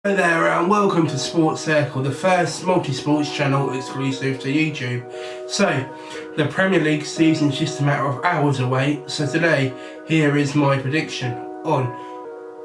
Hello there and welcome to Sports Circle, the first multi-sports channel exclusive to YouTube. So, the Premier League season's just a matter of hours away, so today, here is my prediction on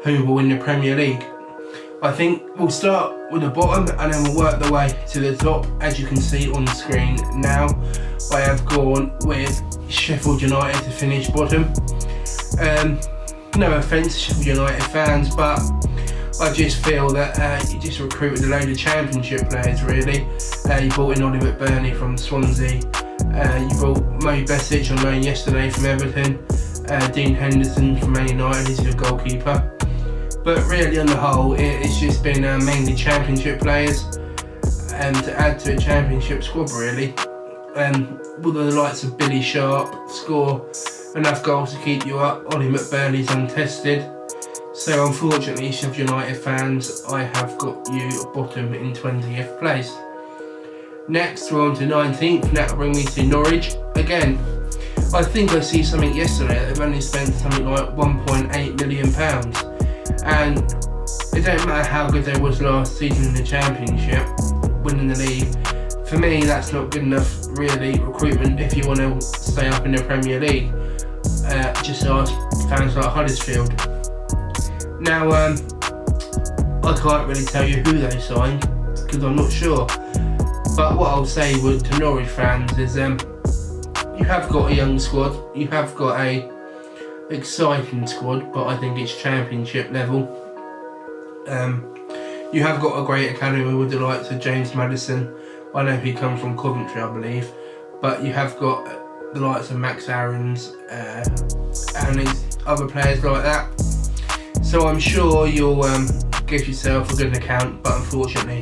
who will win the Premier League. I think we'll start with the bottom and then we'll work the way to the top. As you can see on the screen now, I have gone with Sheffield United to finish bottom. No offence to Sheffield United fans, but I just feel that you just recruited a load of Championship players really. You brought in Ollie McBurney from Swansea, you brought Mo Besic on loan yesterday from Everton, Dean Henderson from Man United, he's your goalkeeper. But really on the whole, it's just been mainly Championship players, and to add to a Championship squad really. Will the likes of Billy Sharp score enough goals to keep you up? Ollie McBurney's untested. So unfortunately, Sheffield United fans, I have got you bottom in 20th place. Next, we're on to 19th, and that will bring me to Norwich. Again, I think I see something yesterday that they've only spent something like £1.8 million. And it don't matter how good they was last season in the Championship, winning the league. For me, that's not good enough, really, recruitment if you want to stay up in the Premier League. Just ask fans like Huddersfield. Now, I can't really tell you who they signed because I'm not sure. But what I'll say to Norwich fans is, you have got a young squad, you have got a exciting squad, but I think it's Championship level. You have got a great academy with the likes of James Maddison. I know he comes from Coventry, I believe, but you have got the likes of Max Aarons and other players like that. So I'm sure you'll give yourself a good account, but unfortunately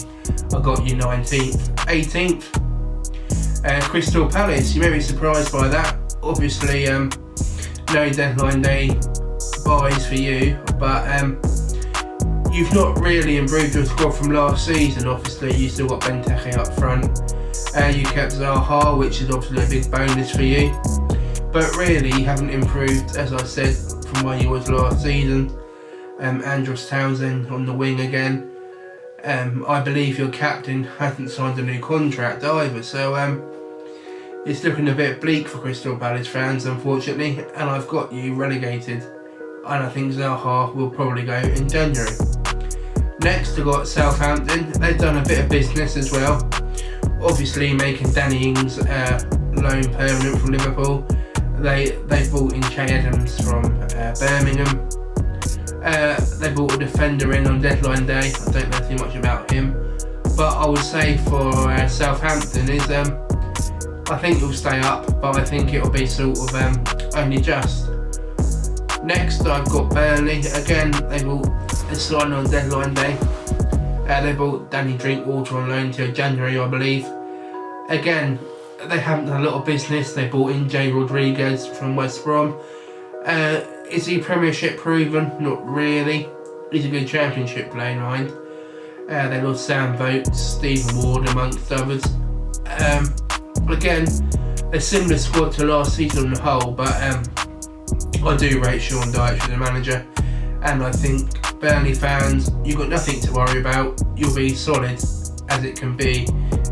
I got you 19th. 18th, Crystal Palace. You may be surprised by that. Obviously, no deadline day buys for you, but you've not really improved your squad from last season. Obviously, you still got Benteke up front. You kept Zaha, which is obviously a big bonus for you. But really, you haven't improved, as I said, from where you was last season. Andros Townsend on the wing again. I believe your captain hasn't signed a new contract either, so it's looking a bit bleak for Crystal Palace fans, unfortunately, and I've got you relegated, and I think Zaha will probably go in January. Next, I've got Southampton. They've done a bit of business as well, obviously making Danny Ings loan permanent from Liverpool. They brought in Che Adams from Birmingham. They brought a defender in on deadline day. I don't know too much about him, but I would say for Southampton is I think he'll stay up, but I think it'll be sort of only just. Next, I've got Burnley. Again, they brought a sign on deadline day. They brought Danny Drinkwater on loan till January, I believe. Again, they haven't done a lot of business. They brought in Jay Rodriguez from West Brom. Is he Premiership proven? Not really. He's a good Championship player, mind. They lost Sam Vokes, Stephen Ward, amongst others. Again, a similar squad to last season on the whole, but I do rate Sean Dyche as the manager, and I think Burnley fans, you've got nothing to worry about. You'll be solid as it can be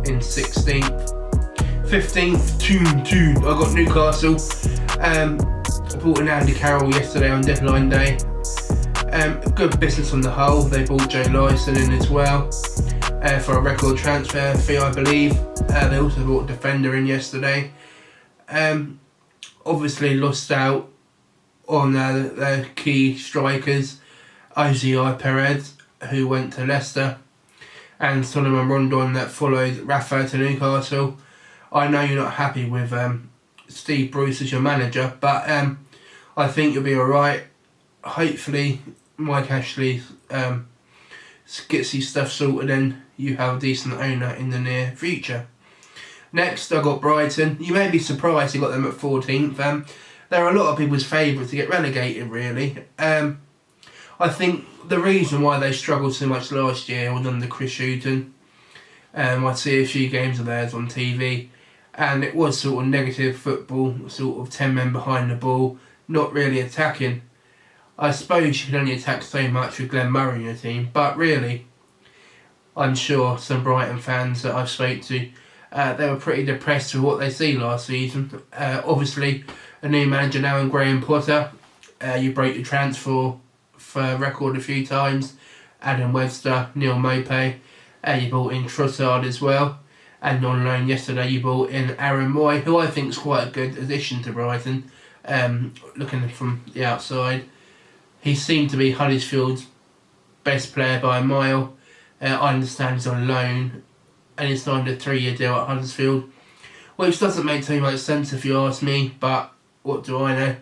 in 16th. 15th, I got Newcastle. I bought in Andy Carroll yesterday on deadline day. Good business on the whole. They bought Joe Lyson in as well for a record transfer fee, I believe. They also bought a defender in yesterday. Obviously lost out on their key strikers, Ozzy Perez, who went to Leicester, and Solomon Rondon that followed Rafa to Newcastle. I know you're not happy with Steve Bruce as your manager, but I think you'll be alright. Hopefully Mike Ashley gets his stuff sorted and you have a decent owner in the near future. Next, I got Brighton. You may be surprised you got them at 14th. They're a lot of people's favourite to get relegated, really. I think the reason why they struggled so much last year was under Chris Hughton. I see a few games of theirs on TV, and it was sort of negative football, sort of 10 men behind the ball, not really attacking. I suppose you can only attack so much with Glenn Murray in your team, but really, I'm sure some Brighton fans that I've spoke to, they were pretty depressed with what they see last season. Obviously, a new manager now in Graham Potter. You broke your transfer for record a few times. Adam Webster, Neil Maupay. You brought in Trossard as well. And on loan yesterday, you brought in Aaron Moy, who I think is quite a good addition to Brighton. Looking from the outside, he seemed to be Huddersfield's best player by a mile. I understand he's on loan and he's signed a 3-year deal at Huddersfield, which doesn't make too much sense if you ask me, but what do I know?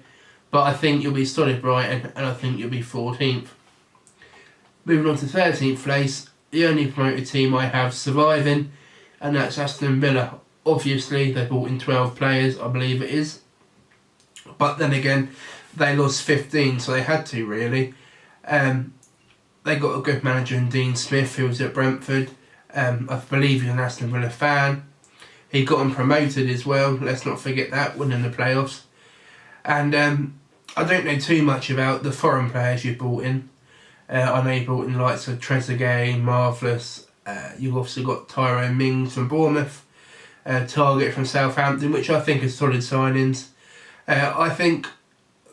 But I think you'll be solid Brighton, and I think you'll be 14th. Moving on to 13th place, the only promoted team I have surviving, and that's Aston Villa. Obviously, they brought in 12 players, I believe it is. But then again, they lost 15, so they had to, really. They got a good manager in Dean Smith, who was at Brentford. I believe he's an Aston Villa fan. He got them promoted as well, let's not forget that, winning the playoffs. And I don't know too much about the foreign players you brought in. I know you brought in the likes of Trezeguet, Marvellous. You've also got Tyrone Mings from Bournemouth. Target from Southampton, which I think are solid signings. I think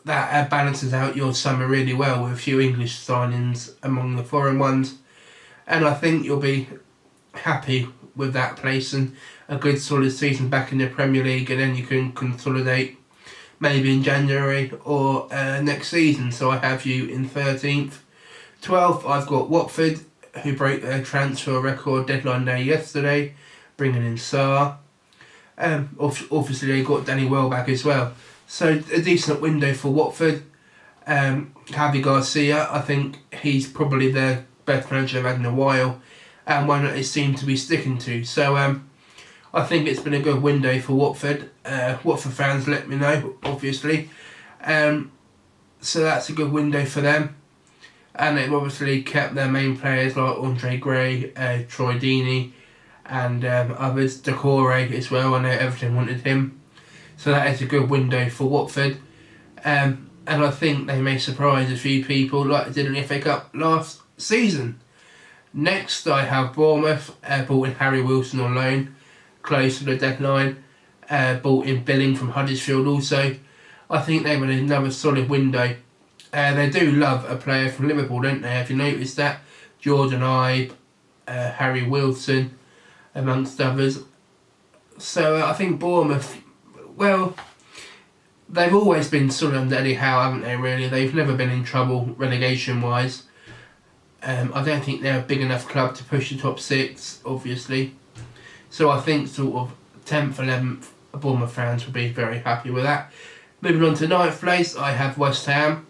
that balances out your summer really well with a few English signings among the foreign ones. And I think you'll be happy with that place and a good solid season back in the Premier League, and then you can consolidate maybe in January or next season. So I have you in 13th. 12th, I've got Watford, who broke their transfer record deadline day yesterday, bringing in Sarr. Obviously they got Danny Welbeck as well. So a decent window for Watford. Javi Garcia, I think he's probably their best manager they've had in a while, and one that they seem to be sticking to. So I think it's been a good window for Watford. Watford fans, let me know, obviously. So that's a good window for them. And they've obviously kept their main players like Andre Gray, Troy Deeney, and others, Decore as well. I know Everton wanted him. So that is a good window for Watford. And I think they may surprise a few people like they did in the FA Cup last season. Next, I have Bournemouth, bought in Harry Wilson on loan, close to the deadline. Bought in Billing from Huddersfield also. I think they were another solid window. They do love a player from Liverpool, don't they? Have you noticed that? Jordan Ibe, Harry Wilson, amongst others. So I think Bournemouth, well, they've always been sort of under Eddie Howe, haven't they, really? They've never been in trouble relegation-wise. I don't think they're a big enough club to push the top 6, obviously. So I think sort of 10th, 11th, Bournemouth fans will be very happy with that. Moving on to 9th place, I have West Ham.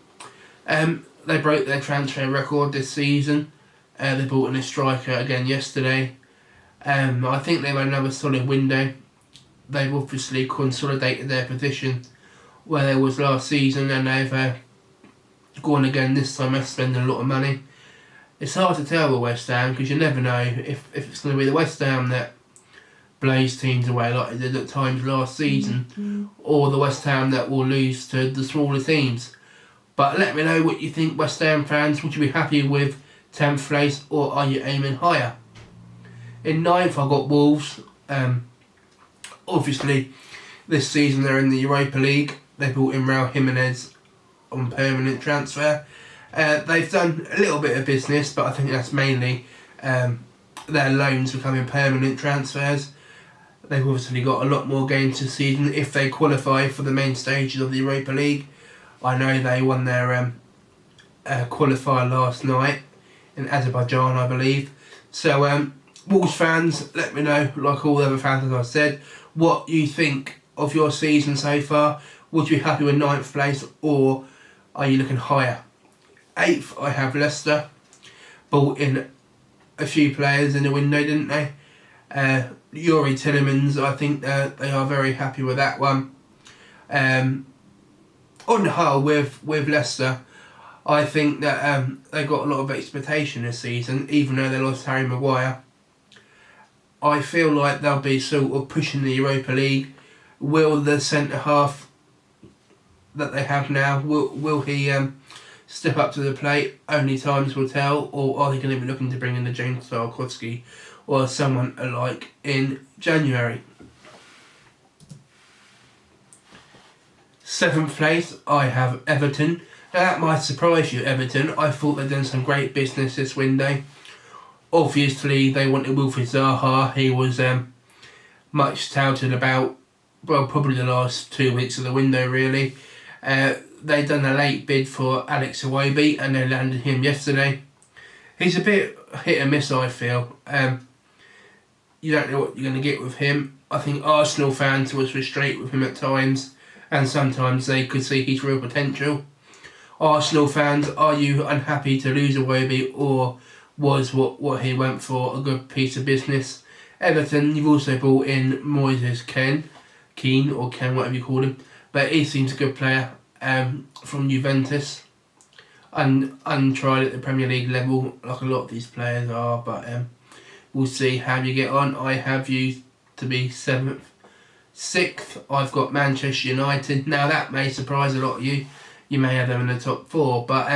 They broke their transfer record this season. They brought in a striker again yesterday. I think they've had another solid window. They've obviously consolidated their position where they was last season, and they've gone again this time after spending a lot of money. It's hard to tell with West Ham because you never know if it's going to be the West Ham that blows teams away like they did at times last season, or the West Ham that will lose to the smaller teams. But let me know what you think, West Ham fans. Would you be happy with 10th place, or are you aiming higher? In 9th, I've got Wolves. Obviously, this season they're in the Europa League. They brought in Raul Jimenez on permanent transfer. They've done a little bit of business, but I think that's mainly their loans becoming permanent transfers. They've obviously got a lot more games this season if they qualify for the main stages of the Europa League. I know they won their qualifier last night in Azerbaijan, I believe. So, Wolves fans, let me know, like all the other fans, as I said, what you think of your season so far. Would you be happy with 9th place, or are you looking higher? 8th, I have Leicester. Bought in a few players in the window, didn't they? Yuri Tillemans, I think they are very happy with that one. On the whole, with Leicester, I think that they got a lot of expectation this season, even though they lost Harry Maguire. I feel like they'll be sort of pushing the Europa League. Will the centre half that they have now, will he step up to the plate? Only times will tell. Or are they going to be looking to bring in the James Tarkowski or someone alike in January? 7th place, I have Everton. Now that might surprise you, Everton. I thought they'd done some great business this window. Obviously, they wanted Wilfried Zaha. He was much touted about, well, probably the last 2 weeks of the window, really. They'd done a late bid for Alex Iwobi, and they landed him yesterday. He's a bit hit and miss, I feel. You don't know what you're going to get with him. I think Arsenal fans was frustrated with him at times, and sometimes they could see his real potential. Arsenal fans, are you unhappy to lose Iwobi, or was what he went for a good piece of business? Everton, you've also brought in Moises Kean, or Ken, whatever you call him, but he seems a good player from Juventus, and untried at the Premier League level, like a lot of these players are, but we'll see how you get on. I have you to be 7th. 6th, I've got Manchester United. Now that may surprise a lot of you. You may have them in the top 4, but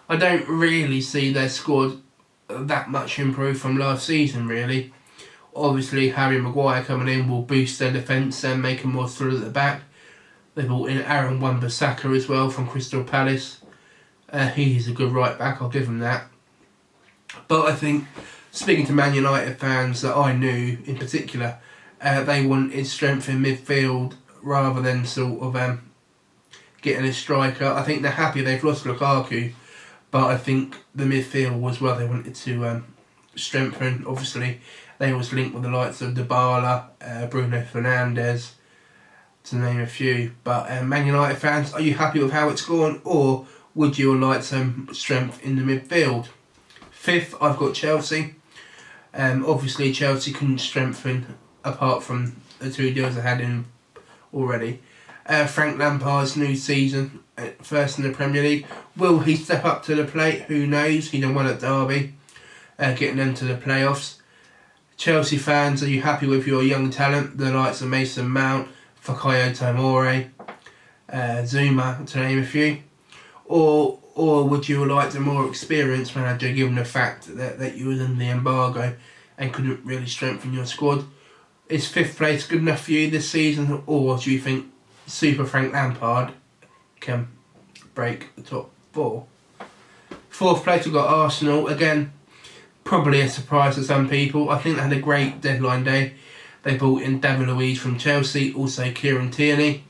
I don't really see their squad that much improved from last season, really. Obviously, Harry Maguire coming in will boost their defence and make them more solid at the back. They brought in Aaron Wan-Bissaka as well from Crystal Palace. He's a good right back, I'll give him that. But I think, speaking to Man United fans that I knew in particular, they wanted strength in midfield rather than sort of getting a striker. I think they're happy they've lost Lukaku, but I think the midfield was where they wanted to strengthen. Obviously, they was linked with the likes of Dybala, Bruno Fernandes, to name a few. But Man United fans, are you happy with how it's gone, or would you like some strength in the midfield? 5th, I've got Chelsea. Obviously, Chelsea couldn't strengthen apart from the 2 deals they had in already. Frank Lampard's new season, first in the Premier League. Will he step up to the plate? Who knows? He done well at Derby, getting them to the playoffs. Chelsea fans, are you happy with your young talent? The likes of Mason Mount, Fikayo Tomori, Zuma, to name a few. Or would you like a more experienced manager, given the fact that you was in the embargo and couldn't really strengthen your squad? Is 5th place good enough for you this season, or do you think Super Frank Lampard can break the top 4? 4th place, we've got Arsenal. Again, probably a surprise to some people. I think they had a great deadline day. They brought in David Luiz from Chelsea, also Kieran Tierney.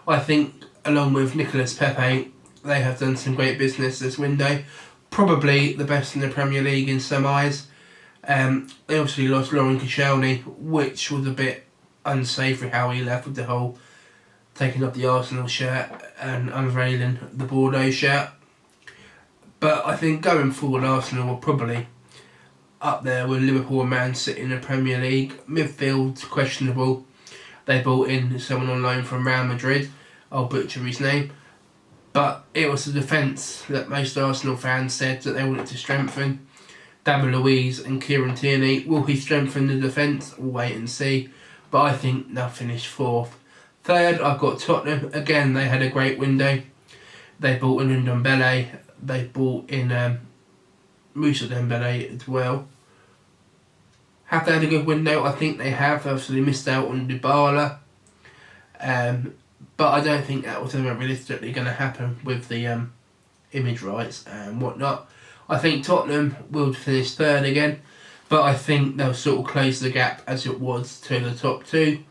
I think, along with Nicolas Pepe, they have done some great business this window. Probably the best in the Premier League in some eyes. They obviously lost Laurent Koscielny, which was a bit unsavoury how he left with the whole taking up the Arsenal shirt and unveiling the Bordeaux shirt. But I think going forward, Arsenal will probably up there with Liverpool and Man City in the Premier League. Midfield's questionable. They brought in someone on loan from Real Madrid. I'll butcher his name. But it was the defence that most Arsenal fans said that they wanted to strengthen. David Luiz and Kieran Tierney. Will he strengthen the defence? We'll wait and see. But I think they'll finish 4th. 3rd, I've got Tottenham. Again, they had a great window. They brought in Ndombele. They brought in Moussa Dembele as well. Have they had a good window? I think they have. Obviously missed out on Dybala. But I don't think that was ever realistically going to happen with the image rights and whatnot. I think Tottenham will finish 3rd again, but I think they'll sort of close the gap as it was to the top 2.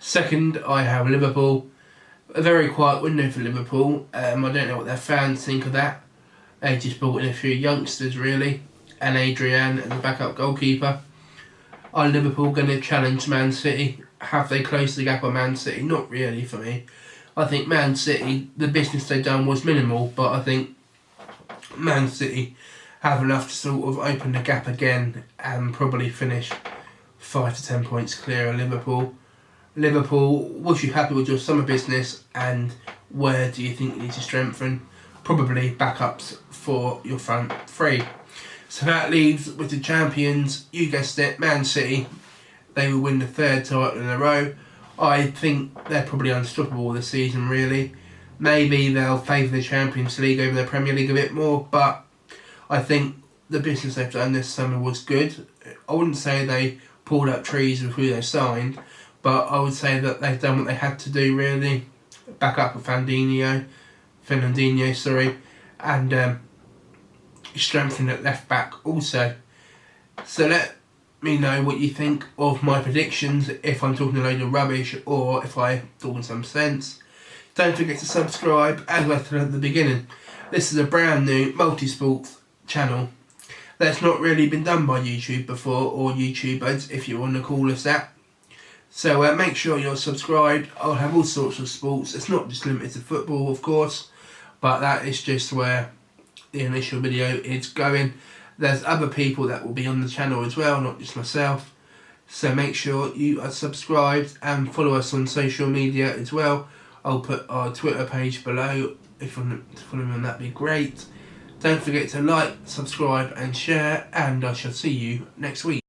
2nd, I have Liverpool. A very quiet window for Liverpool. I don't know what their fans think of that. They just brought in a few youngsters, really, and Adrian as a backup goalkeeper. Are Liverpool going to challenge Man City? Have they closed the gap on Man City? Not really for me. I think Man City, the business they've done was minimal, but I think Man City have enough to sort of open the gap again and probably finish 5 to 10 points clear of Liverpool. Liverpool, was you happy with your summer business, and where do you think you need to strengthen? Probably backups for your front 3. So that leaves with the champions, you guessed it, Man City. They will win the 3rd title in a row. I think they're probably unstoppable this season, really. maybe they'll favour the Champions League over the Premier League a bit more, but I think the business they've done this summer was good. I wouldn't say they pulled up trees with who they signed, but I would say that they've done what they had to do, really. Back up with Fernandinho, and strengthen at left back also. So let me know what you think of my predictions, if I'm talking a load of rubbish or if I'm talking some sense. Don't forget to subscribe, as I said at the beginning. This is a brand new multi-sport channel that's not really been done by YouTube before, or YouTubers, if you want to call us that. So make sure you're subscribed. I'll have all sorts of sports. It's not just limited to football, of course, but that is just where the initial video is going. There's other people that will be on the channel as well, not just myself. So make sure you are subscribed and follow us on social media as well. I'll put our Twitter page below. If you want to follow me on, that'd be great. Don't forget to like, subscribe and share, and I shall see you next week.